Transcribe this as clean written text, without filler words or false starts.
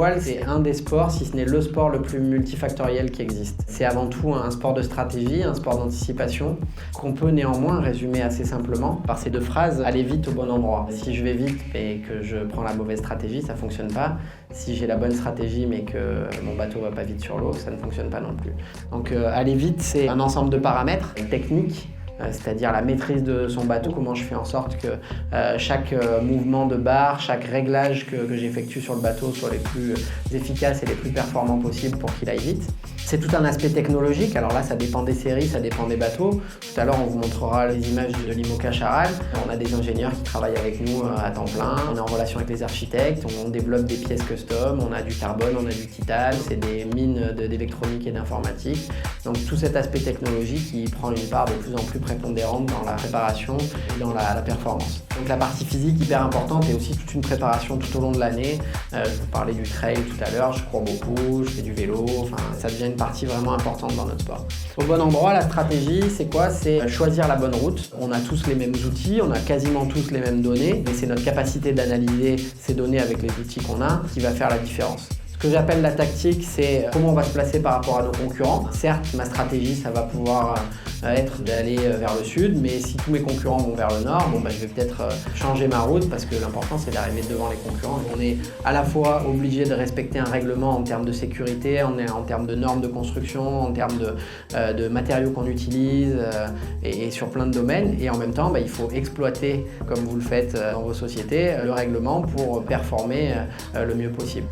voile, c'est un des sports, si ce n'est le sport le plus multifactoriel qui existe. C'est avant tout un sport de stratégie, un sport d'anticipation, qu'on peut néanmoins résumer assez simplement par ces deux phrases: aller vite au bon endroit. Si je vais vite et que je prends la mauvaise stratégie, ça ne fonctionne pas. Si j'ai la bonne stratégie mais que mon bateau ne va pas vite sur l'eau, ça ne fonctionne pas non plus. Donc aller vite, c'est un ensemble de paramètres techniques, c'est-à-dire la maîtrise de son bateau, comment je fais en sorte que chaque mouvement de barre, chaque réglage que j'effectue sur le bateau soit les plus efficaces et les plus performants possibles pour qu'il aille vite. C'est tout un aspect technologique, alors là ça dépend des séries, ça dépend des bateaux. Tout à l'heure on vous montrera les images de l'IMOCA Charal. On a des ingénieurs qui travaillent avec nous à temps plein, on est en relation avec les architectes, on développe des pièces custom, on a du carbone, on a du titane, c'est des mines d'électronique et d'informatique. Donc tout cet aspect technologique qui prend une part de plus en plus prépondérante dans la préparation et dans la performance. Donc la partie physique hyper importante et aussi toute une préparation tout au long de l'année. Je vous parlais du trail tout à l'heure, je cours beaucoup, je fais du vélo, enfin ça devient une partie vraiment importante dans notre sport. Au bon endroit, la stratégie, c'est quoi? C'est choisir la bonne route. On a tous les mêmes outils, on a quasiment tous les mêmes données, mais c'est notre capacité d'analyser ces données avec les outils qu'on a qui va faire la différence. Ce que j'appelle la tactique, c'est comment on va se placer par rapport à nos concurrents. Certes, ma stratégie, ça va pouvoir être d'aller vers le sud, mais si tous mes concurrents vont vers le nord, je vais peut-être changer ma route parce que l'important, c'est d'arriver devant les concurrents. On est à la fois obligé de respecter un règlement en termes de sécurité, en termes de normes de construction, en termes de matériaux qu'on utilise et sur plein de domaines. Et en même temps, il faut exploiter, comme vous le faites dans vos sociétés, le règlement pour performer le mieux possible.